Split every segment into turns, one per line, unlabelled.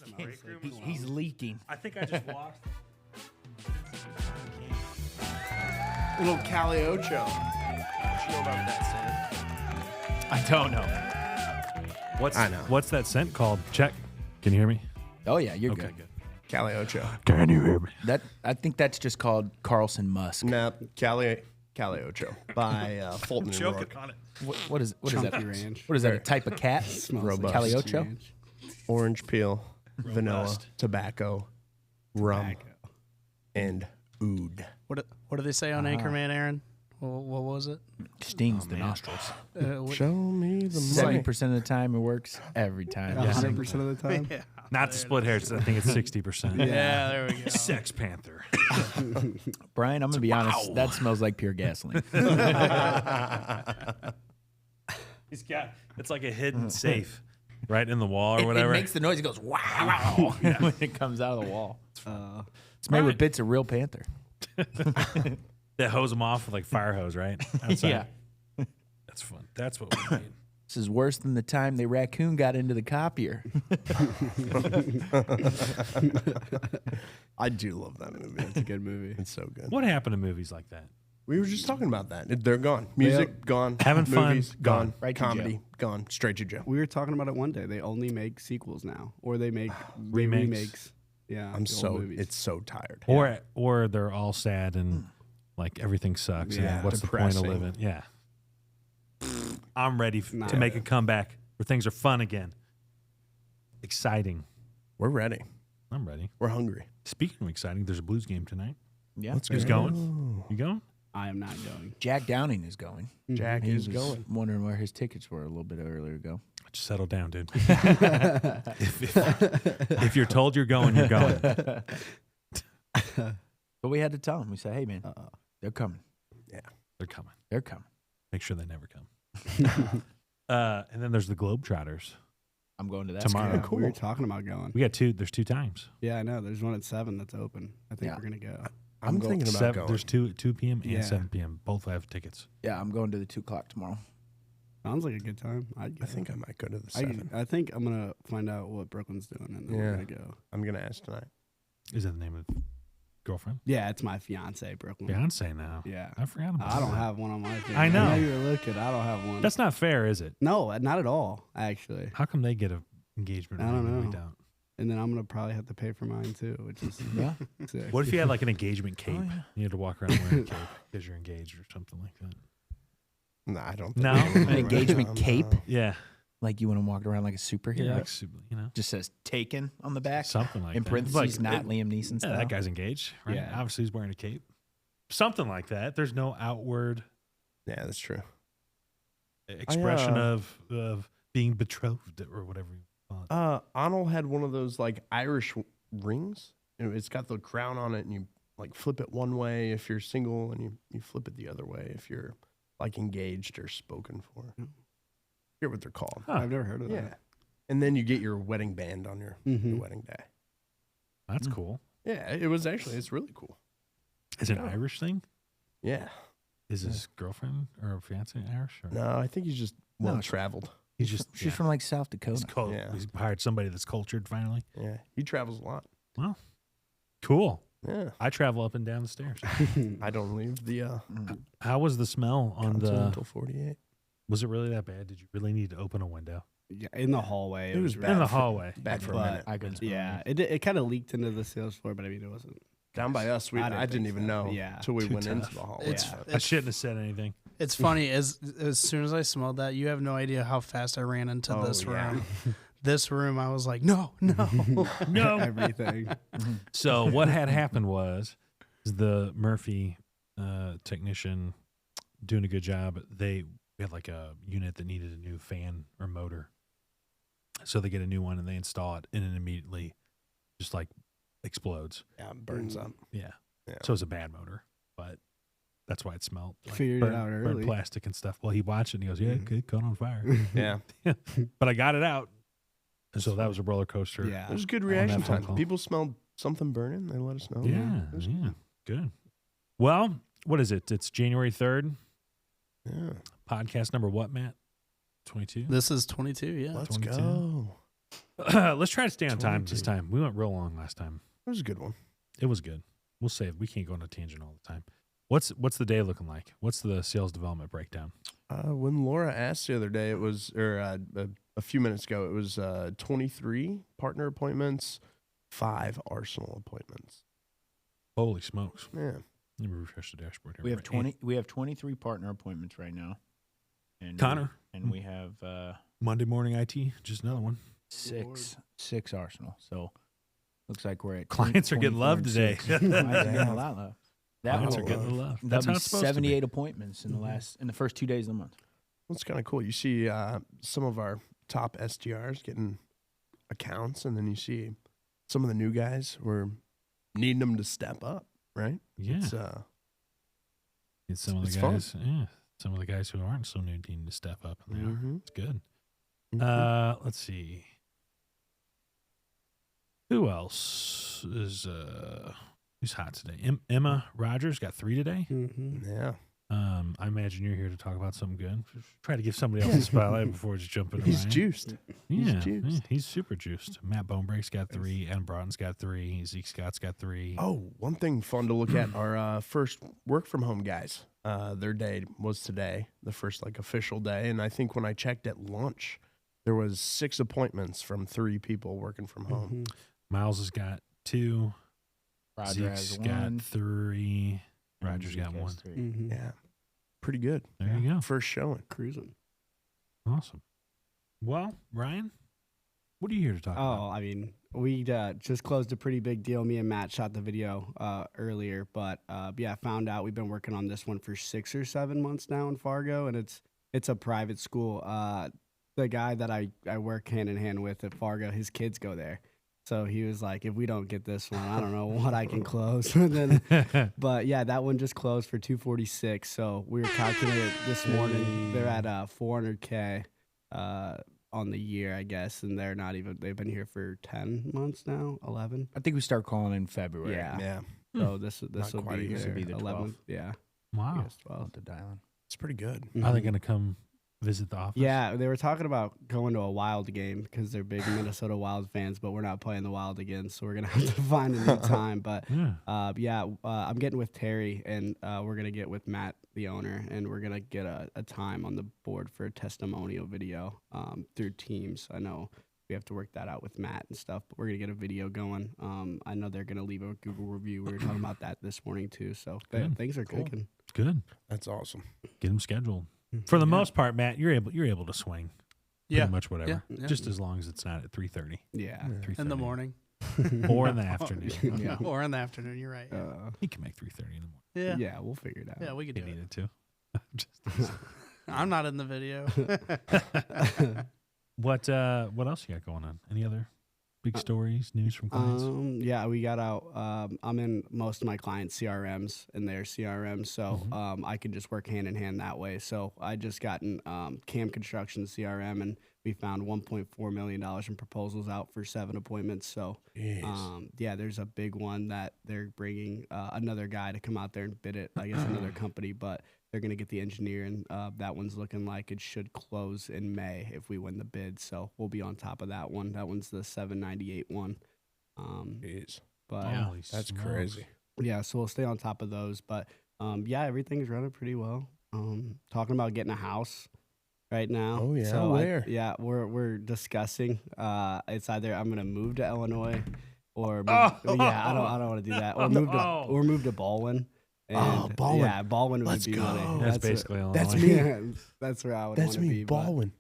in the break room.
He's leaking.
I think I just walked.
A little Caliocho. What you know about that, Sam?
I don't know.
I know.
What's that scent called? Check. Can you hear me?
Oh yeah, you're
Okay,
good.
good.
Caliocho.
Can you hear me?
I think that's just called Carlson Musk.
Nah, Caliocho by Fulton and Rourke.
on it.
What is that?
Chunky ranch.
What is that? A type of cat?
Smells
Robust.
like
Caliocho?
ranch.
Orange peel, vanilla,
Robust.
tobacco, rum, and oud.
What do they say on Anchorman, Aaron? What was it?
Stings the nostrils.
Show me the money.
70% of the time it works. Every time.
100% of the time? Yeah.
Not to split hairs. I think it's 60%.
Yeah, there we go.
Sex Panther.
Brian, I'm going to be honest. That smells like pure gasoline.
He's got. It's like a hidden safe, right in the wall or whatever.
It makes the noise. It goes, wow, when it comes out of the wall. It's made with bits of real panther.
They hose them off with like fire hose, right? Outside.
Yeah.
That's fun. That's what we need.
This is worse than the time the raccoon got into the copier.
I do love that movie.
It's a good movie.
It's so good.
What happened to movies like that?
We were just talking about that. They're gone. Music, gone.
Having fun,
Movies, gone.
Right to
Comedy,
jail.
gone. Straight to jail.
We were talking about it one day. They only make sequels now, or they make
Remakes.
remakes. Yeah,
I'm
the old
so,
movies.
it's so tired.
Or they're all sad and like everything sucks.
Yeah.
And what's
Depressing.
the point of living? Yeah. I'm ready
Nah.
to make a comeback where things are fun again. Exciting.
We're ready.
I'm ready.
We're hungry.
Speaking of exciting, there's a Blues game tonight.
Yeah.
Who's going? You going?
I am not going.
Jack Downing is going.
Jack
He
is
was
going.
wondering where his tickets were a little bit earlier ago.
Just settle down, dude. if you're told you're going, you're going.
But we had to tell him. We said, hey, man, they're coming.
They're coming.
They're coming.
Make sure they never come. And then there's the Globetrotters.
I'm going to that.
Tomorrow.
Yeah,
cool.
We were talking about going.
We got two. There's two times.
Yeah, I know. There's one at 7 that's open. I think
Yeah.
we're gonna go.
I'm thinking about going.
There's 2 p.m. and
Yeah.
7 p.m. Both have tickets.
Yeah, I'm going to the 2 o'clock tomorrow.
Sounds like a good time. I'd go.
I think I might go to the 7.
I think I'm gonna find out what Brooklyn's doing, and then we're
Yeah.
gonna go.
I'm going to ask tonight.
Is that the name of girlfriend?
Yeah, it's my fiance, Brooklyn.
Beyonce now.
Yeah.
I forgot about
I don't
that.
have one on my thing.
I know.
you were looking. I don't have one.
That's not fair, is it?
No, not at all. Actually.
How come they get an engagement
I
ring
don't
and we
know.
don't?
And then I'm gonna probably have to pay for mine too, which is
Yeah.
sick.
What if you had like an engagement cape?
yeah.
You had to walk around wearing a cape because you're engaged or something like that.
No, I don't.
No?
think
An engagement cape?
Yeah.
Like you want to walk around like a superhero?
Like, you know,
Just says taken on the back.
something like
In
that.
parentheses,
Like,
not Liam Neeson
Yeah,
style.
that guy's engaged, right?
Yeah.
Obviously, he's wearing a cape. Something like that. There's no outward
Yeah, that's true.
expression of being betrothed or whatever you call it.
Arnold had one of those like Irish rings. It's got the crown on it, and you like flip it one way if you're single, and you flip it the other way if you're like engaged or spoken for. I forget what they're called.
Huh.
I've never heard of
Yeah,
that.
and then you get your wedding band on your wedding day.
That's cool.
Yeah, it's really cool.
Is it an Irish thing?
Yeah.
Is his girlfriend or fiance Irish? Or
No, I think he's just
No,
well traveled.
he's just
She's from like South Dakota.
Yeah.
He's hired somebody that's cultured finally.
Yeah, he travels a lot.
Well, cool.
Yeah,
I travel up and down the stairs.
I don't leave the
How was the smell on
console
the?
until 48.
Was it really that bad? Did you really need to open a window
Yeah, in the hallway.
It was
really
in the
bad.
hallway?
Bad for a
But-
minute.
I couldn't smell
Yeah,
anything.
it kind of leaked into the sales floor, but I mean, it wasn't.
Down by us,
I
I
didn't
didn't
think
even
so.
know
Yeah.
until we
Too
went into
tough.
the hall.
It's-
Yeah.
I shouldn't have said anything.
It's funny as soon as I smelled that, you have no idea how fast I ran into
Oh,
this
yeah.
room. This room, I was like, no.
No.
Everything.
So what had happened was the Murphy technician doing a good job. We had like a unit that needed a new fan or motor. So they get a new one and they install it and it immediately just like explodes.
Yeah, it burns up.
Yeah.
Yeah.
So it's a bad motor, but that's why it smelled like
Figured it out
burnt
early.
plastic and stuff. Well, he watched it and he goes, yeah, it caught on fire.
Yeah,
But I got it out. And so that was a roller coaster.
Yeah.
there's good
On
reaction
that phone
time.
call.
People smelled something burning. They let us know.
Yeah.
It was
Yeah. Good. Well, what is it? It's January 3rd.
Yeah.
Podcast number what, Matt? 22?
This is 22, yeah.
Let's
22.
go.
Let's try to stay on time this time. We went real long last time.
It was a good one.
It was good. We'll save. We can't go on a tangent all the time. What's the day looking like? What's the sales development breakdown?
When Laura asked the other day, it was, a few minutes ago, it was 23 partner appointments, 5 Arsenal appointments.
Holy smokes!
Yeah.
Let me refresh the dashboard here.
We have 20. We have 23 partner appointments right now. And
Connor.
and we have
Monday morning IT, just another one.
six Arsenal. So looks like we're at
Clients are getting
24
love
and
today.
6. Clients are getting a lot of love.
Clients
will-
are getting the love.
That'll
That's how
be
it's supposed to be.
78 appointments in the first 2 days of the month.
Well, it's kind of cool. You see some of our top SDRs getting accounts, and then you see some of the new guys. We're needing them to step up, right?
Yeah.
It's
Some of the
it's fun.
guys. Yeah. Some of the guys who aren't so new need to step up, and they are.
Mhm.
It's good.
Mhm.
Let's see. Who else is who's hot today? Emma Rogers got 3 today.
Mm-hmm.
Yeah.
I imagine you're here to talk about something good. Try to give somebody else a spotlight before just jumping.
He's
Ryan.
juiced.
Yeah,
juiced.
he's super juiced. Matt Bonebreak's got 3. Adam Broughton's got 3. Zeke Scott's got 3.
Oh, one thing fun to look at, our first work from home guys. Their day was today, the first official day. And I think when I checked at lunch, there was 6 appointments from 3 people working from home.
Miles has got 2.
Roger
Zeke's
has
got
1.
3.
and
Roger's got
Zeke has
1.
3.
Mm-hmm.
Yeah. Pretty good.
There you go.
First showing.
Cruising.
Awesome. Well, Ryan, what are you here to talk about?
Oh, I mean, we just closed a pretty big deal. Me and Matt shot the video earlier, but yeah, found out we've been working on this one for 6 or 7 months now in Fargo, and it's a private school. The guy that I work hand in hand with at Fargo, his kids go there. So he was like, if we don't get this one, I don't know what I can close. But yeah, that one just closed for $246. So we were calculating it this morning. They're at $400K on the year, I guess, and they've been here for 10 months now, 11.
I think we start calling in February.
Yeah.
Yeah.
So this
Not
will
quite a
be,
year.
This will be the
11th.
12th.
Yeah.
Wow.
Yes, 12th.
The dialing.
It's pretty good.
Are they going to come visit the office?
Yeah, they were talking about going to a Wild game because they're big Minnesota Wild fans, but we're not playing the Wild again, so we're gonna have to find a new time. But
Yeah.
I'm getting with Terry, and we're gonna get with Matt, the owner, and we're gonna get a time on the board for a testimonial video through Teams. I know we have to work that out with Matt and stuff, but we're gonna get a video going. I know they're gonna leave a Google review. We were talking about that this morning too. So
Good.
things are
Cool.
cooking.
Good.
That's awesome.
Get them scheduled. For the most part, Matt, you're able to swing.
Yeah.
Pretty much whatever.
Yeah.
Just as long as it's not at 3:30.
Yeah.
3:30.
In the morning.
Or in the afternoon.
Yeah.
Or in the afternoon. You're right. Yeah.
He can make 3:30 in the morning.
Yeah.
Yeah, we'll figure it out.
Yeah, we could
He
do it.
needed to. Just
I'm not in the video.
what else you got going on? Any other big stories, news from clients?
Yeah, we got out. I'm in most of my clients' CRMs and their CRMs, so I can just work hand in hand that way. So I just gotten Cam Construction CRM, and we found $1.4 million in proposals out for 7 appointments. So yeah, there's a big one that they're bringing another guy to come out there and bid it. I guess another company, but they're going to get the engineer, and that one's looking like it should close in May if we win the bid. So we'll be on top of that one. That one's the 798 one. But
Holy
That's
smokes.
crazy.
yeah, so we'll stay on top of those. But yeah, everything's running pretty well. Talking about getting a house right now.
Oh, yeah?
So
Where?
we're discussing. It's either I'm gonna move to Illinois or move,
Oh,
yeah, I don't want to do that. Or move to Baldwin. And,
Baldwin.
Yeah, Baldwin would
Let's
be
go.
money.
That's basically Illinois.
That's me.
Yeah, that's where I would
That's
want to
me,
be. but
Baldwin.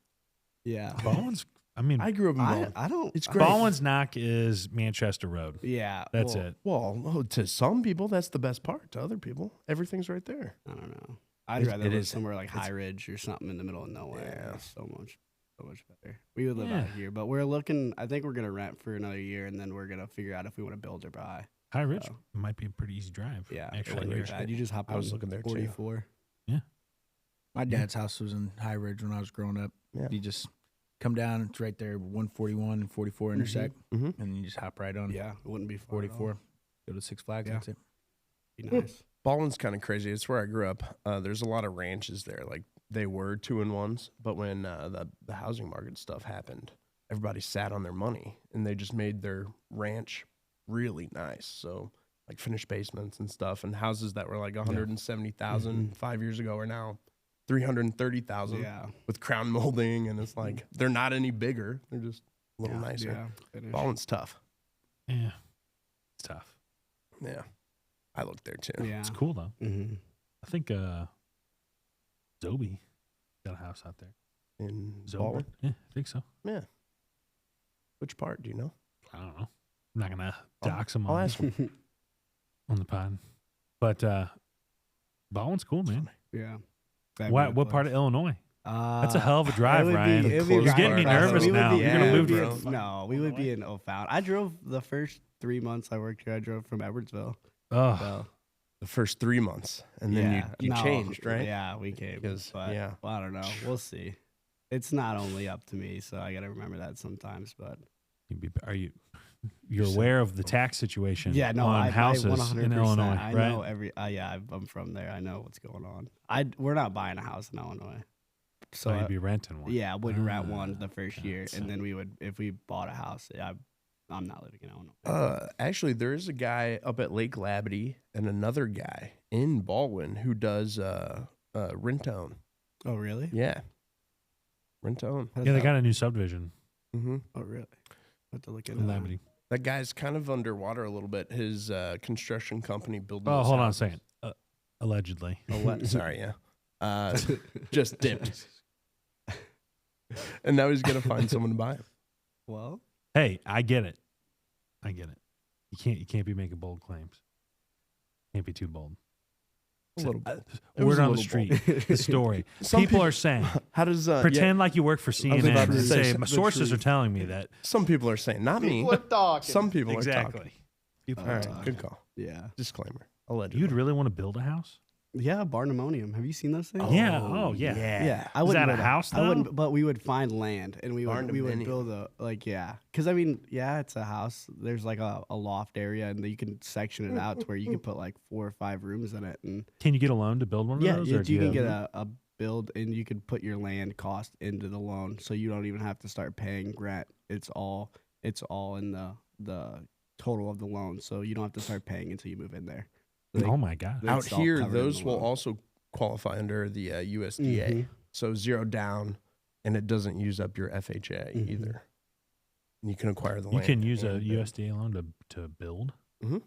Yeah.
Baldwin's. I mean,
I grew up in Baldwin.
I don't.
It's
I-
great.
Baldwin's knock is Manchester Road.
Yeah.
That's
well,
it.
Well, to some people, that's the best part. To other people, everything's right there.
I don't know. I'd
It's-
rather
it
live
is.
somewhere like
It's-
High Ridge or something in the middle of nowhere.
Yeah.
It's so much better. We would live
Yeah.
out here, but we're looking. I think we're gonna rent for another year, and then we're gonna figure out if we want to build or buy.
High Ridge
So-
might be a pretty easy drive.
Yeah,
actually.
it ain't bad. You just hop.
I was
on
looking there, too.
44.
My dad's house was in High Ridge when I was growing up.
Yeah.
You just come down, it's right there, 141 and 44 intersect,
Mm-hmm.
and you just hop right on
Yeah, it wouldn't be far at all.
44. Go to Six Flags.
Yeah.
That's it.
Be nice.
Baldwin's kind of crazy. It's where I grew up. There's a lot of ranches there. Like they were 2-in-1s, but when the housing market stuff happened, everybody sat on their money, and they just made their ranch really nice. So like finished basements and stuff, and houses that were like 170,000 5 years ago are now 330,000 with crown molding, and it's like they're not any bigger. They're just a little nicer. Ballin's tough.
Yeah, it's tough.
Yeah, I looked there too.
Yeah.
It's cool though. I think Zobe got a house out there
In
Zobe.
Baldwin?
Yeah, I think so.
Yeah. Which part do you know?
I don't know. I'm not gonna dox him
I'll
on,
ask him.
on the pod, but Baldwin's cool, man.
Yeah.
What part of Illinois? That's a hell of a drive, Ryan.
You're
getting me nervous now. You're gonna move to
No, we would be in O'Fallon. I drove the first 3 months I worked here. I drove from Edwardsville.
Oh,
So,
The first 3 months, and then you changed, right?
Yeah, we came.
Because,
But,
yeah.
well, I don't know. We'll see. It's not only up to me, so I got to remember that sometimes. But
you're aware of the tax situation?
yeah, no,
on
I
houses
100%.
in Illinois,
I
right?
know I'm from there. I know what's going on. We're not buying a house in Illinois.
So you'd be renting one.
Yeah, I would rent one the first
God,
year,
so-
and then we would, if we bought a house, I'm not living in Illinois.
Actually, there is a guy up at Lake Labadee and another guy in Baldwin who does rent-own.
Oh, really?
Yeah. Rent-own.
Yeah, they got a new subdivision
Mm-hmm.
Oh, really? I have to look into
in
that.
Labadee.
That guy's kind of underwater a little bit. His construction company building.
Oh,
those
hold on a
houses.
second. Allegedly.
Sorry, yeah. Just dipped. And now he's going to find someone to buy him.
Well,
Hey, I get it. You can't be making bold claims. Can't be too bold.
A little bit. It was
Word
a
on the
little
street. The story.
Some
People are saying,
How does
pretend like you work for CNN
about to
and
say
say,
the
my sources are
truth.
telling me that.
Some people are saying, not me. Some people are talking.
People
All
are
right,
talking.
good call.
yeah.
Disclaimer. Allegedly.
You'd really want to build a house?
Yeah, barnuminium. Have you seen those things?
Yeah. Oh, yeah.
Yeah, I
Is
wouldn't
that a
build
house,
I
though?
wouldn't, but we would find land and we would
Barndominium.
build because I mean, yeah, it's a house. There's like a loft area and you can section it out to where you can put like 4 or 5 rooms in it, and
Can you get a loan to build one of
yeah,
those?
you,
or do
you can
have-
get a build and you can put your land cost into the loan, so you don't even have to start paying rent. It's all in the total of the loan, so you don't have to start paying until you move in there. So
Oh, my God.
they-
Out
it's all
here,
covered in
those
the
will
loan.
also qualify under the USDA.
Mhm.
So 0 down, and it doesn't use up your FHA
Mhm.
either. And you can acquire the
You
land.
can use a
and build.
USDA loan to build?
Mhm.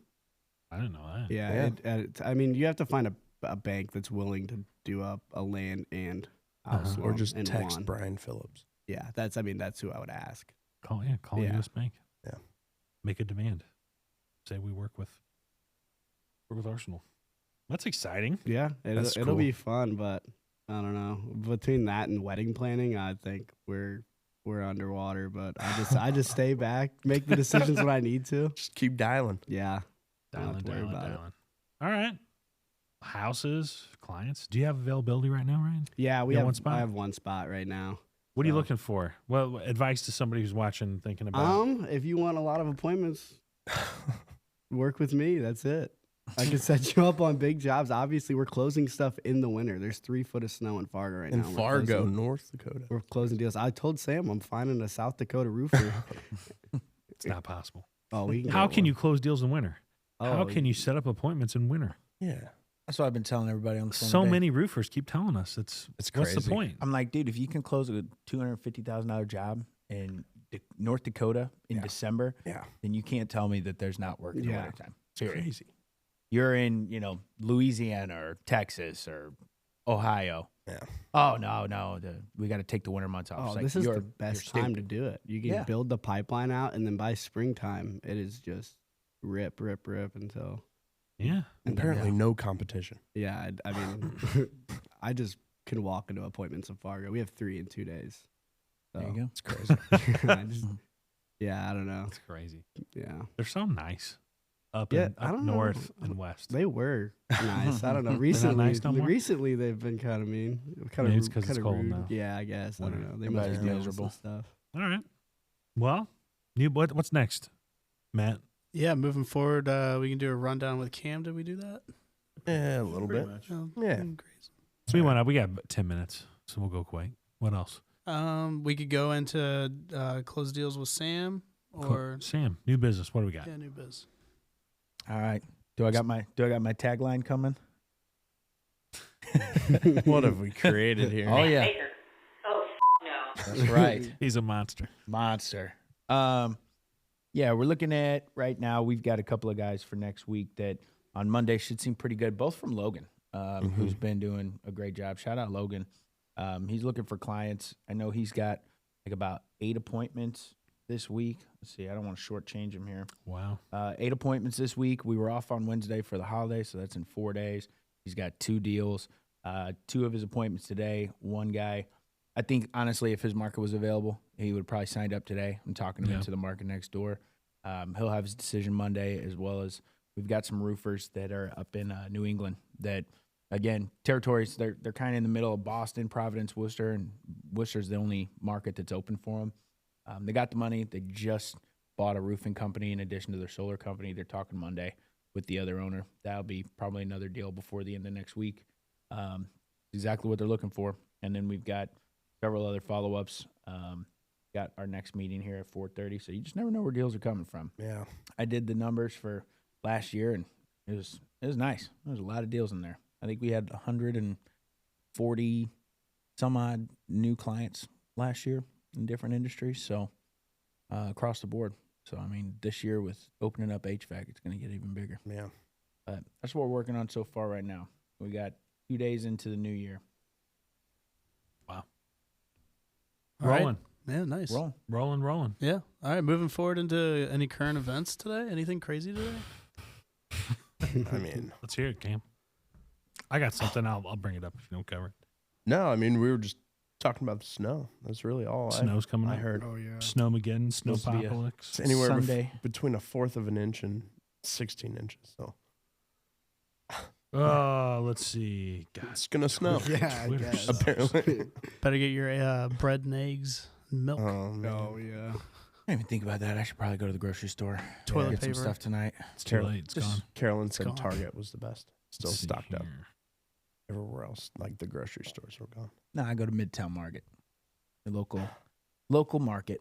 I didn't know that.
Yeah,
Yeah.
I mean, you have to find a bank that's willing to do a land and house
Uh-huh.
Or
loan
just
in
text
one.
Brian Phillips.
Yeah, that's who I would ask.
Call
Yeah.
U.S. Bank.
Yeah.
Make a demand. Say we work with Arsenal. That's exciting.
Yeah,
That's
it'll
cool.
be fun, but I don't know. Between that and wedding planning, I think we're underwater. But I just stay back, make the decisions when I need to.
Just keep dialing.
Yeah, don't have to worry about it.
All right. Houses, clients. Do you have availability right now, Ryan?
Yeah,
You have one spot?
I have one spot right now.
What are you
So-
looking for? Well, advice to somebody who's watching, thinking about.
If you want a lot of appointments, work with me. That's it. I can set you up on big jobs. Obviously, we're closing stuff in the winter. There's 3 foot of snow in Fargo right
In
now. We're
Fargo,
closing-
North Dakota.
We're closing deals. I told Sam I'm finding a South Dakota roofer.
It's not possible.
Oh, we can.
How
get
can
one.
you close deals in winter? How
Oh,
can you set up appointments in winter?
Yeah.
That's what I've been telling everybody on the phone.
So
today.
many roofers keep telling us it's what's the
crazy.
point?
I'm like, dude, if you can close a $250,000 job in North Dakota in
Yeah.
December,
Yeah.
then you can't tell me that there's not work in the
Yeah.
wintertime.
It's crazy.
You're in, Louisiana or Texas or Ohio.
Yeah.
Oh no, we got to take the winter months off.
Oh,
It's like,
this is
you're-
the best
you're
time to
stupid.
do it. You can
Yeah.
build the pipeline out, and then by springtime, it is just rip until.
Yeah.
And then,
Apparently, no competition.
yeah. I mean, I just can walk into appointments in Fargo. We have 3 in 2 days.
There you
So,
go.
It's crazy.
I just, yeah, I don't know.
It's crazy.
Yeah,
They're so nice up,
Yeah,
in,
I
up
don't know.
north and west.
they were nice. I don't know.
not
Recently,
nice no more?
recently they've been kind of mean. Kind
Maybe
of
it's 'cause it's
kinda
cold
rude.
now.
Yeah, I guess. I don't
Winter.
know. They must be
Everybody's
jealous
miserable.
and stuff.
All right. Well, what's next, Matt?
Yeah, moving forward, we can do a rundown with Cam. Did we do that?
Yeah, a little bit.
Oh,
Yeah.
great.
So we got about 10 minutes, so we'll go quick. What else?
We could go into close deals with Sam or
Sam, new business. What do we got?
new biz.
All right. Do I got my tagline coming?
What have we created here?
Oh yeah.
Oh, no.
That's right.
He's a monster.
Monster. Yeah, we're looking at right now. We've got a couple of guys for next week that on Monday should seem pretty good. Both from Logan, who's been doing a great job. Shout out Logan. He's looking for clients. I know he's got like about 8 appointments this week. Let's see. I don't want to shortchange him here.
Wow.
8 appointments this week. We were off on Wednesday for the holiday, so that's in 4 days. He's got 2 deals. 2 of his appointments today. One guy, I think, honestly, if his market was available, he would probably signed up today. I'm talking to him to the market next door. He'll have his decision Monday, as well as we've got some roofers that are up in New England that, again, territories, they're kind of in the middle of Boston, Providence, Worcester, and Worcester's the only market that's open for them. They got the money. They just bought a roofing company in addition to their solar company. They're talking Monday with the other owner. That'll be probably another deal before the end of next week. Exactly what they're looking for. And then we've got several other follow-ups. Got our next meeting here at 4:30. So you just never know where deals are coming from.
Yeah.
I did the numbers for last year, and it was nice. There was a lot of deals in there. I think we had 140 some odd new clients last year in different industries. So across the board. So, I mean, this year with opening up HVAC, it's going to get even bigger.
Yeah.
But that's what we're working on so far right now. We got 2 days into the new year.
Wow.
All right.
Rolling.
Yeah, nice.
Rolling.
Yeah. All right, moving forward into any current events today? Anything crazy today?
I mean,
Let's hear it, Cam. I got something. I'll bring it up if you don't cover it.
no, I mean, we were just talking about the snow. That's really all
Snow's coming
I
up.
heard.
Oh yeah.
Snowmageddon,
Supposed to be a-
Snowpocalypse.
It's anywhere
Sunday.
between 1/4 of an inch and 16 inches. So
Let's see. God,
it's going to snow.
Yeah, I
Twitter
guess.
sucks.
Apparently.
Better get your bread and eggs and milk.
Man.
Oh yeah.
I didn't even think about that. I should probably go to the grocery store.
Toilet
Get
paper.
some stuff tonight.
It's too late. It's gone.
Carolyn said
gone.
Target was the best. Still
Let's see
stocked up.
here.
Everywhere else, like the grocery stores were gone.
No, I go to Midtown Market, the local market.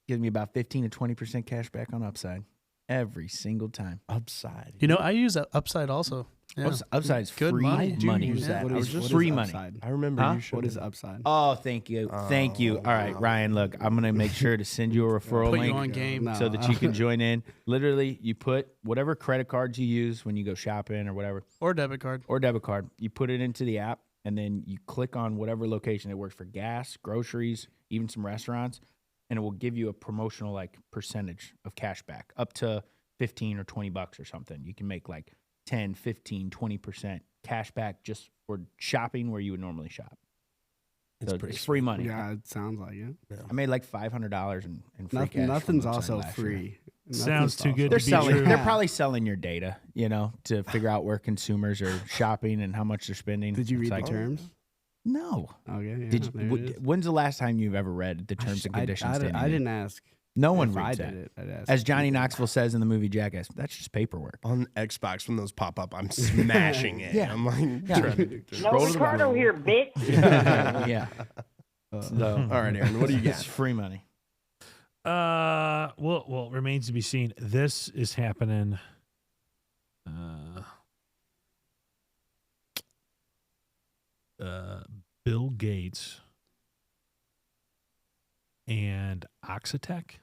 Gives me about 15 to 20% cash back on Upside every single time.
Upside.
You know, I use Upside also. Yeah.
Upside's
Good
free
money.
money.
use that.
What
I
is,
was just-
what is
free money.
upside?
I remember
Huh?
you showed
What is
me.
upside?
Oh, thank you. Thank you. All right, Ryan, look, I'm going to make sure to send you a referral
Put you
link
on game.
No.
so that you can join in. Literally, you put whatever credit cards you use when you go shopping or whatever,
Or debit card.
or debit card, you put it into the app, and then you click on whatever location it works for gas, groceries, even some restaurants, and it will give you a promotional like percentage of cash back up to 15 or 20 bucks or something. You can make like 10, 15, 20% cash back just for shopping where you would normally shop. So
pretty
it's free money.
Yeah, it sounds like it.
I made like $500 in free cash.
Nothing's
from Upside
also
last year.
free.
Sounds too good
They're
to be
selling.
true.
They're probably selling your data, to figure out where consumers are shopping and how much they're spending.
Did you
It's
read
like,
the terms?
No.
Okay. Yeah,
Did you,
there it is.
when's the last time you've ever read the terms and conditions? to
I
anything?
didn't ask.
No one
If I
reads
did
that.
it. I'd ask
As Johnny
people.
Knoxville says in the movie Jackass, that's just paperwork.
On Xbox, when those pop up, I'm smashing it.
Yeah.
I'm like,
Yeah.
trying to
No
scroll to the
Ricardo
bottom.
here, bitch.
Yeah. So,
All right, Aaron, what do you
it's
got?
free money.
Well, remains to be seen. This is happening. Bill Gates and Oxitec,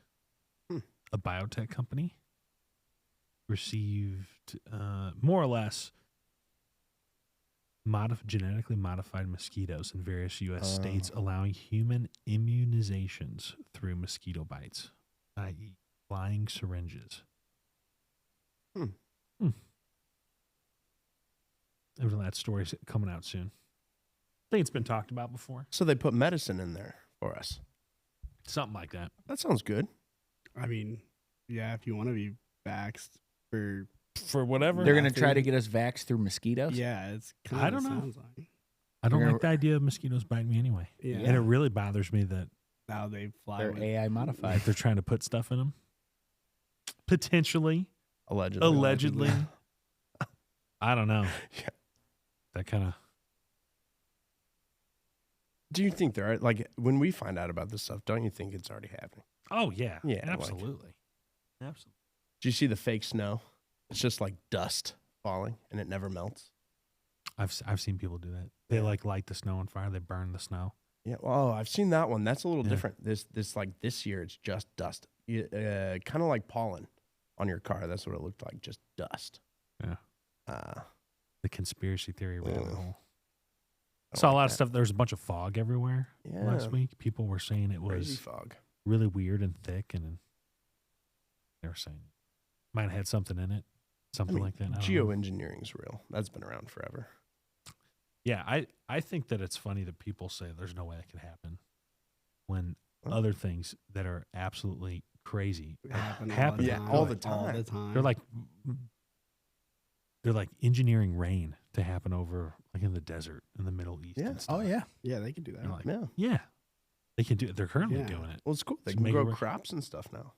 a biotech company, received more or less genetically modified mosquitoes in various U.S. states, allowing human immunizations through mosquito bites, i.e., flying syringes. That story's coming out soon. I think it's been talked about before.
So they put medicine in there for us.
Something like that.
That sounds good.
I mean, yeah, if you want to be vaxxed
For whatever.
They're going to try to get us vaxxed through mosquitoes?
yeah, it's kind
I
of
don't know.
sounds like.
I don't
You're
like the idea of mosquitoes biting me anyway.
Yeah.
And it really bothers me that
Now they fly
They're
with
AI modified.
they're trying to put stuff in them. Potentially.
Allegedly.
I don't know.
Yeah.
That kind of.
Do you think there are, like, when we find out about this stuff, don't you think it's already happening?
Oh yeah,
Yeah, like-
absolutely, absolutely.
Do you see the fake snow? It's just like dust falling and it never melts.
I've seen people do that. They
Yeah.
like light the snow on fire. They burn the snow.
Yeah, well, I've seen that one. That's a little
Yeah.
different. This year it's just dust. Kind of like pollen on your car. That's what it looked like, just dust.
Yeah.
Uh,
The conspiracy theory rabbit
Ugh.
hole.
I
Saw a
like
lot of
that.
stuff. There was a bunch of fog everywhere
Yeah,
last week. People were saying it
crazy
was
fog.
really weird and thick, and they were saying might have had something in it, something like that. I don't know.
Geoengineering's real. That's been around forever.
Yeah, I think that it's funny that people say there's no way that could happen when
Well-
other things that are absolutely crazy
Happen
happen.
Yeah, all the time.
They're like engineering rain to happen over like in the desert in the Middle East.
Yeah.
And stuff.
Oh yeah.
Yeah, they can do that.
You're like,
Yeah.
yeah, they can do it. They're currently
Yeah.
doing it.
Well, it's cool. They
Just
can
make it
grow
work.
crops and stuff now.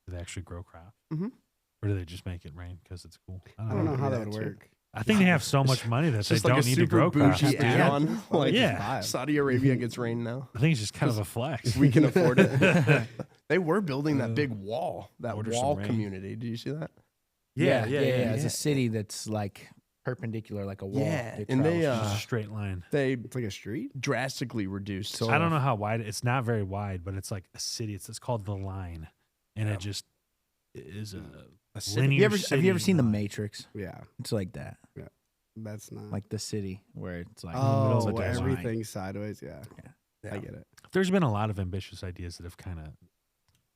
Do they actually grow crops?
Mhm.
Or do they just make it rain because it's cool?
I don't know
Maybe
how that
that
would
too.
work.
I think they have so much money that
It's
they
just like
don't
a
need to
super
grow crops.
bougie
dude.
add-on. Like
Yeah.
Saudi Arabia gets rain now.
I think it's just kind of a flex.
We can afford it. They were building that big wall, that
order some
wall
rain.
community. Did you see that?
Yeah. It's
yeah.
a city that's like perpendicular, like a wall.
Yeah,
across.
and they
Just a straight line.
they
It's like a street.
drastically reduced.
I don't know how wide. It's not very wide, but it's like a city. It's called the Line, and
Yeah.
it just is a
city.
linear.
have you ever seen The
line.
Matrix?
Yeah,
It's like that,
that's not.
like the city where it's like
middle of
oh,
the desert.
everything sideways. Yeah,
Yeah.
I get it.
There's been a lot of ambitious ideas that have kind of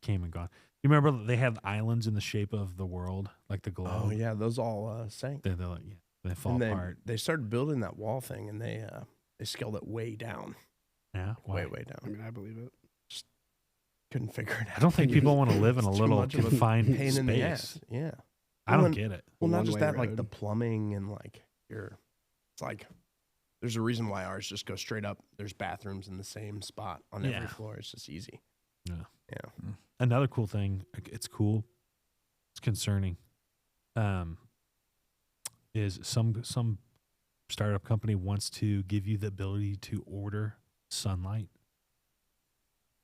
came and gone. You remember they have islands in the shape of the world, like the globe.
Oh yeah, those all sank.
They're like, yeah, they fall
And
apart.
they started building that wall thing, and they scaled it way down,
Yeah, why?
way
I
down.
mean, I believe it.
Couldn't figure it out.
I don't think people want to live in a
It's too
little
much of a
confined
pain in the
space.
ass. Yeah.
I don't
Well,
get it.
Well, not
One
just
way
that, like
road.
the plumbing and like it's like there's a reason why ours just go straight up. There's bathrooms in the same spot on
Yeah.
every floor. It's just easy.
Yeah.
Yeah.
Another cool thing, like, it's cool, it's concerning, is some startup company wants to give you the ability to order sunlight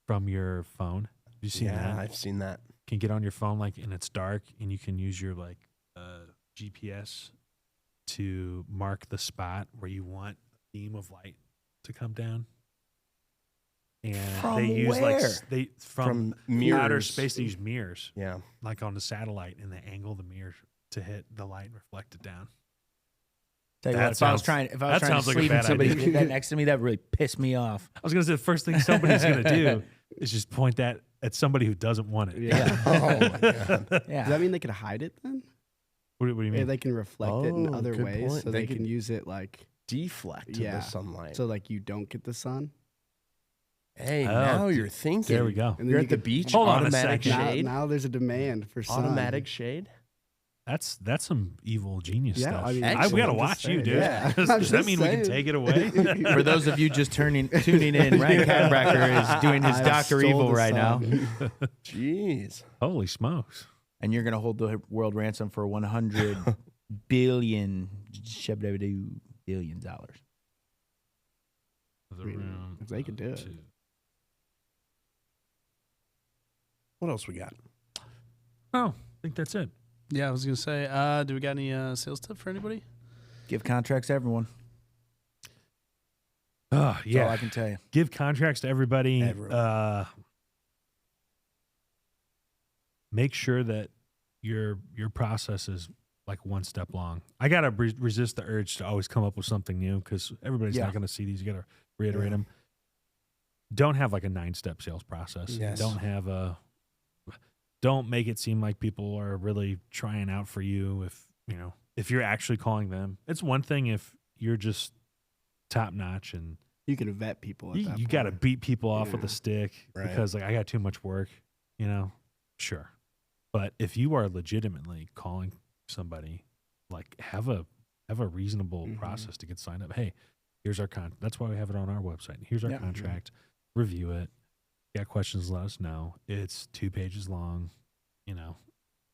from your phone. Have you seen
Yeah,
that?
I've seen that.
Can get on your phone like and it's dark and you can use your like GPS to mark the spot where you want a beam of light to come down. And
From
they use
where?
from outer
mirrors.
space. They use mirrors
Yeah.
like on the satellite, and they angle the mirror to hit the light and reflect it down.
Tell you
That
what, if I was
sounds-
trying, if I was
that
trying to
sounds like a
sleep and
bad
somebody
idea.
did that next to me, that would really pissed me off.
I was gonna say the first thing somebody's gonna do is just point that at somebody who doesn't want it.
Yeah.
Oh my god.
Yeah.
Does that mean they could hide it then?
What do you
Yeah,
mean?
they can reflect it in
Oh,
other
good
ways,
point.
so
They
they can
could-
use it like
Deflect to
Yeah.
the sunlight.
so like you don't get the sun.
hey,
Oh,
now you're thinking.
There we go.
And
You're
you
at the
could-
beach.
Hold on a
automatic
second.
shade.
Now there's a demand for sun.
Automatic shade.
That's some evil genius
Yeah,
stuff.
I mean,
we
excellent.
gotta
I'm just
watch you,
saying.
dude.
Yeah.
Does
I'm
that
just
mean we can
saying.
take it away?
For those of you just tuning in, Ryan Kattenbraker is doing his
I
Dr.
stole
Evil
the
right now.
sun.
Jeez.
Holy smokes!
And you're going to hold the world ransom for $100 billion dollars.
The
I mean,
room,
if they could do it.
two.
What else we got?
Oh, I think that's it.
Yeah, I was gonna say, do we got any sales tip for anybody?
Give contracts to everyone.
Oh,
That's
yeah.
all I can tell you.
Give contracts to everybody.
Everyone.
Make sure that your process is like one step long. I gotta resist the urge to always come up with something new because everybody's
Yeah.
not gonna see these. You gotta reiterate them. Don't have like a 9-step sales process.
Yes.
Don't make it seem like people are really trying out for you. If you're actually calling them, it's one thing if you're just top notch and
You can vet people. At that
you got to
point.
beat people off with
Yeah.
a stick
Right.
because like I got too much work, sure. But if you are legitimately calling somebody, like have a reasonable
Mhm.
process to get signed up. Hey, here's our that's why we have it on our website. Here's our
Yeah.
contract. Review it. Got questions, let us know. It's 2 pages long,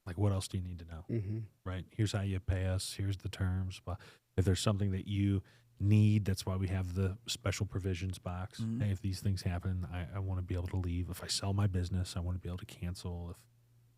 like what else do you need to know?
Mhm.
Right? Here's how you pay us. Here's the terms. But if there's something that you need. That's why we have the special provisions box.
Mhm.
Hey, if these things happen, I want to be able to leave. If I sell my business, I want to be able to cancel. If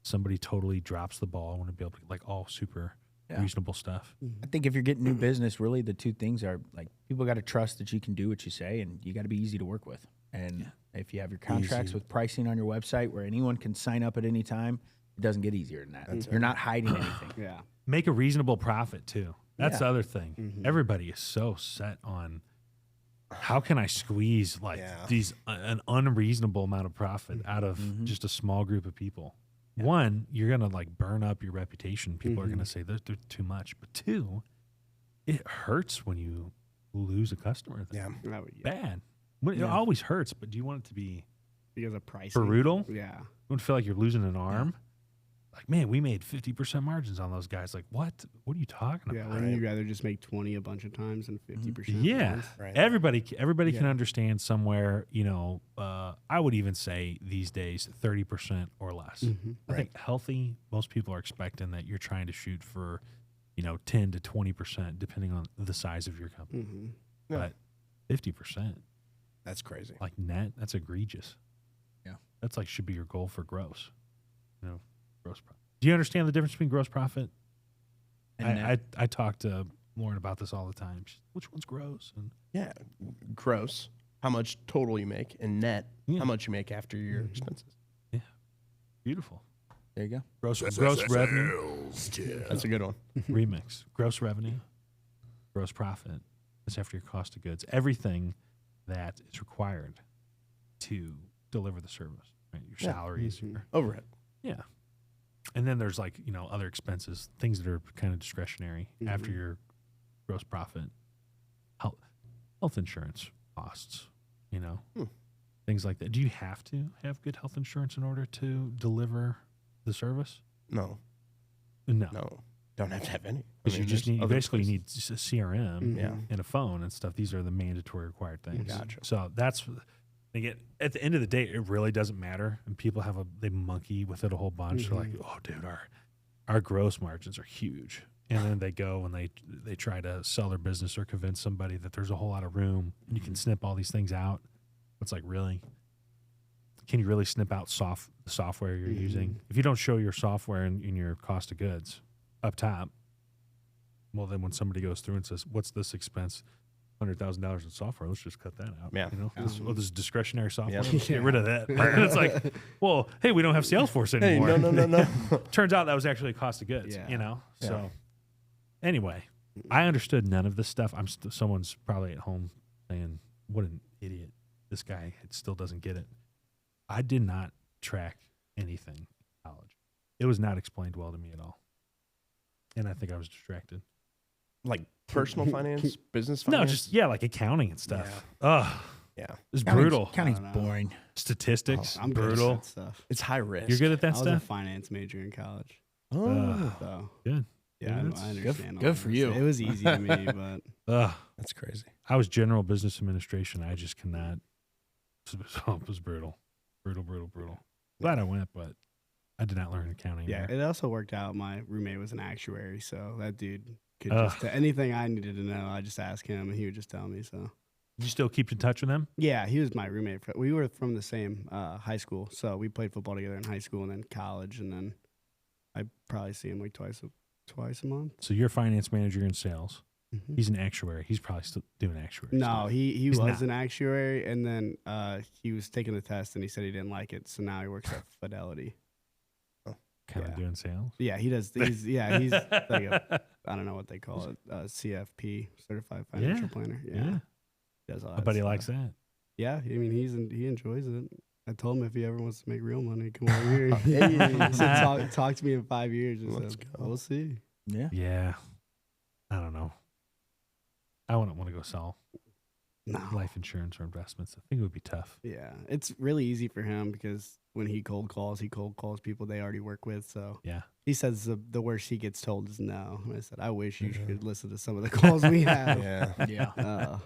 somebody totally drops the ball, I want to be able to, like, all super
Yeah.
reasonable stuff.
I think if you're getting new business, really the two things are like people got to trust that you can do what you say, and you got to be easy to work with. And if you have your contracts
Easy.
with pricing on your website where anyone can sign up at any time, it doesn't get easier than that.
That's
You're not hiding anything.
Yeah.
Make a reasonable profit too. That's
Yeah.
the other thing.
Mhm.
Everybody is so set on how can I squeeze like
Yeah.
these an unreasonable amount of profit out of
Mhm.
just a small group of people. One, you're gonna like burn up your reputation. People are gonna say they're too much. But two, it hurts when you lose a customer.
Yeah.
Oh, yeah.
Bad. It
Yeah.
always hurts. But do you want it to be
Because of pricing.
brutal?
Yeah.
You want to feel like you're losing an arm? Like, man, we made 50% margins on those guys. Like, what? What are you talking
Yeah.
about?
Wouldn't you rather just make 20 a bunch of times than 50%?
Yeah.
once?
Right.
Everybody can
Yeah.
understand somewhere, I would even say these days 30% or less.
Mhm.
I think healthy, most people are expecting that you're trying to shoot for, 10 to 20%, depending on the size of your company.
Mhm.
Yeah.
But 50%,
That's crazy.
like net, that's egregious.
Yeah.
That's like should be your goal for gross. Gross profit. Do you understand the difference between gross profit?
And
I talk to Lauren about this all the time. She's, which one's gross? And
Yeah. Gross. How much total you make, and net,
Yeah.
how much you make after your expenses.
beautiful.
there you go.
Gross revenue.
That's a good one.
Remix. Gross revenue, gross profit. That's after your cost of goods. Everything that is required to deliver the service. Right? Your
Yeah.
salaries.
Mhm.
Your,
Overhead.
yeah. And then there's like, other expenses, things that are kind of discretionary after
Mhm.
your gross profit. Health insurance costs, things like that. Do you have to have good health insurance in order to deliver the service?
No.
No.
Don't have to have any.
Because you just
there's
need,
other
basically
places.
need a CRM
Mhm.
Yeah.
and a phone and stuff. These are the mandatory required things.
Gotcha.
So that's, again, at the end of the day, it really doesn't matter. And people they monkey with it a whole bunch. They're like, oh, dude, our gross margins are huge. And then they go and they try to sell their business or convince somebody that there's a whole lot of room and you can snip all these things out. It's like, really? Can you really snip out the software you're using? If you don't show your software in your cost of goods up top, well, then when somebody goes through and says, what's this expense? $100,000 in software. Let's just cut that out.
Yeah.
This is discretionary software.
Yeah.
Let's get rid of that. And it's like, well, hey, we don't have Salesforce
Hey,
anymore.
no.
Turns out that was actually a cost of goods,
Yeah.
So anyway, I understood none of this stuff. Someone's probably at home saying, what an idiot. This guy still doesn't get it. I did not track anything in college. It was not explained well to me at all. And I think I was distracted.
Like personal finance, business
No,
finance?
just, like accounting and stuff. Ugh.
Yeah.
It's brutal.
Accounting's
I don't know.
boring.
Statistics,
I'm good at
brutal.
that stuff.
It's high risk.
You're good at that
I was a
stuff?
finance major in college.
Oh,
So
Good.
yeah,
Yeah,
I
that's-
understand. all
good
that
for you.
stuff. It was easy to me, but
Ugh.
that's crazy.
I was general business administration. I just cannot. It was brutal. Brutal. Glad I went, but I did not learn accounting.
yeah,
there.
it also worked out. My roommate was an actuary, so that dude could
Ugh.
just anything I needed to know, I just ask him, and he would just tell me. So
Did you still keep in touch with them?
yeah, he was my roommate. We were from the same high school, so we played football together in high school and then college, and then I probably see him like twice a month.
So you're a finance manager in sales.
Mhm.
He's an actuary. He's probably still doing actuary.
No,
stuff.
he
He's
was
not.
an actuary, and then he was taking the test, and he said he didn't like it, so now he works at Fidelity.
kind of
yeah.
doing sales.
Yeah, he does. He's like a, I don't know what they call it, CFP, Certified Financial
Yeah.
Planner. Yeah,
Yeah.
He does all
My
that
buddy
stuff.
likes that.
Yeah, I mean he enjoys it. I told him if he ever wants to make real money, come over here.
Hey.
He said, talk to me in 5 years. I
Let's
said,
go.
We'll see.
Yeah.
Yeah. I don't know. I wouldn't want to go sell
No.
life insurance or investments. I think it would be tough.
Yeah, it's really easy for him because when he cold calls people they already work with. So
Yeah.
he says the worst he gets told is no. And I said, I wish you could listen to some of the calls we have.
Yeah.
Yeah.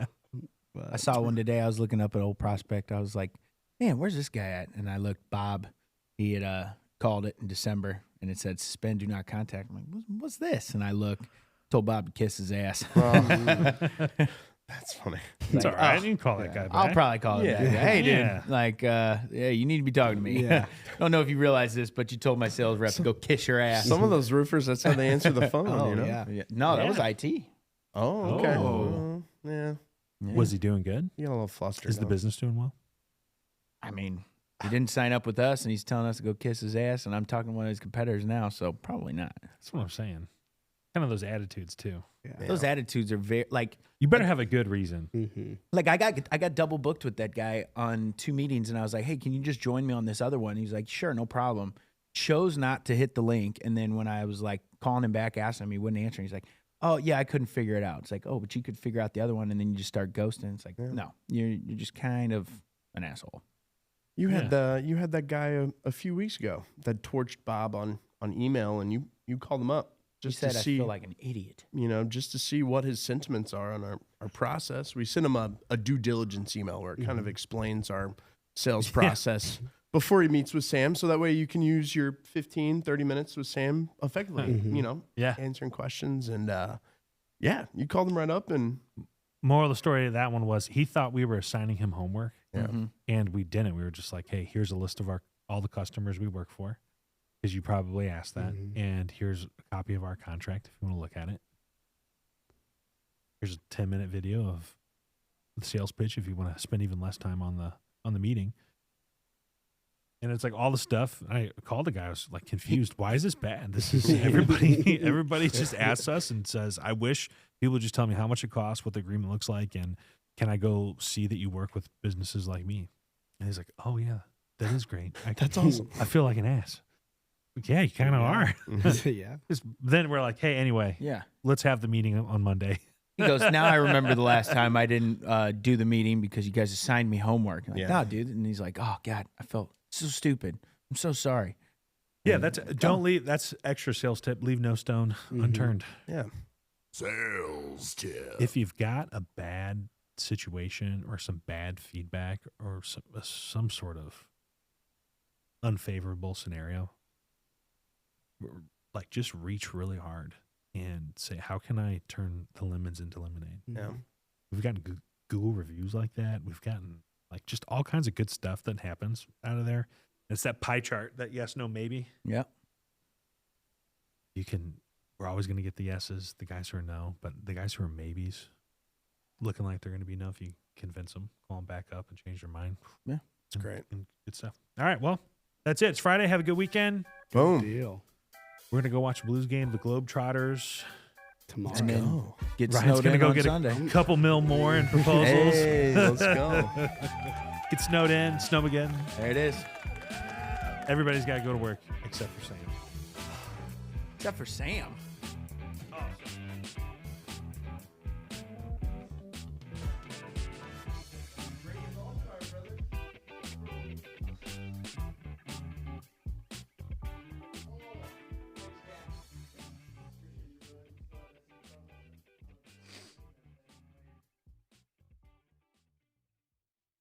But
I saw one today. I was looking up an old prospect. I was like, man, where's this guy at? And I looked, Bob. He had called it in December, and it said suspend, do not contact. I'm like, what's this? And I look, told Bob to kiss his ass.
Well, That's funny.
It's all right.
oh,
You can call that guy back.
I'll probably call it
Yeah.
that. Hey, dude,
Yeah.
like, yeah, you need to be talking to me.
Yeah.
Don't know if you realize this, but you told my sales rep to go kiss your ass.
Some of those roofers, that's how they answer the phone.
Oh,
you know?
yeah.
Yeah. No, that was
Yeah.
IT.
Oh, okay.
Oh.
Yeah.
Was he doing good?
You got a little flustered.
Is the business doing well?
I mean, he didn't sign up with us, and he's telling us to go kiss his ass, and I'm talking to one of his competitors now, so probably not.
That's what I'm saying. Kind of those attitudes too.
Yeah.
Those attitudes are very like
You better have a good reason.
Mm-hmm.
like I got double booked with that guy on 2 meetings, and I was like, hey, can you just join me on this other one? He's like, sure, no problem. Chose not to hit the link, and then when I was like calling him back, asking him, he wouldn't answer. He's like, oh yeah, I couldn't figure it out. It's like, oh, but you could figure out the other one, and then you just start ghosting. It's like, no, you're just kind of an asshole.
You had that guy a few weeks ago that torched Bob on email, and you called him up just
He said
to
I
see,
feel like an idiot.
just to see what his sentiments are on our process. We sent him a due diligence email where it kind of explains our sales process before he meets with Sam, so that way you can use your 15, 30 minutes with Sam effectively,
Yeah.
answering questions. And you called him right up, and
Moral of the story of that one was he thought we were assigning him homework,
Mhm.
and we didn't. We were just like, hey, here's a list of all the customers we work for, because you probably asked that, and here's a copy of our contract if you want to look at it. Here's a 10-minute video of the sales pitch if you want to spend even less time on the meeting. And it's like all the stuff. I called the guy. I was like confused. Why is this bad? This is everybody just asks us and says, I wish people would just tell me how much it costs, what the agreement looks like, and can I go see that you work with businesses like me? And he's like, oh yeah, that is great.
that's awesome.
I feel like an ass. Like, yeah, you kind of are.
Yeah.
Then we're like, hey, anyway,
Yeah.
let's have the meeting on Monday.
He goes, now I remember the last time I didn't do the meeting because you guys assigned me homework. I'm like, no, dude. And he's like, oh, God, I felt so stupid. I'm so sorry.
Yeah, don't leave. That's extra sales tip. Leave no stone unturned.
Yeah.
Sales tip.
If you've got a bad situation or some bad feedback or some sort of unfavorable scenario, like just reach really hard and say, how can I turn the lemons into lemonade?
Yeah.
We've gotten Google reviews like that. We've gotten like just all kinds of good stuff that happens out of there. It's that pie chart, that yes, no, maybe.
Yeah.
We're always going to get the yeses, the guys who are no, but the guys who are maybes, looking like they're going to be no, if you convince them, call them back up and change their mind.
Yeah.
It's great.
And good stuff. All right, well, that's it. It's Friday. Have a good weekend.
Boom.
Deal.
We're going to go watch a Blues game, the Globetrotters.
Tomorrow.
And then get
Ryan's
snowed
going to
in
go
on
get
Sunday.
a couple mil more in proposals.
Hey, let's go.
Get snowed in, Snowmageddon.
There it is.
Everybody's got to go to work except for Sam.
Except for Sam.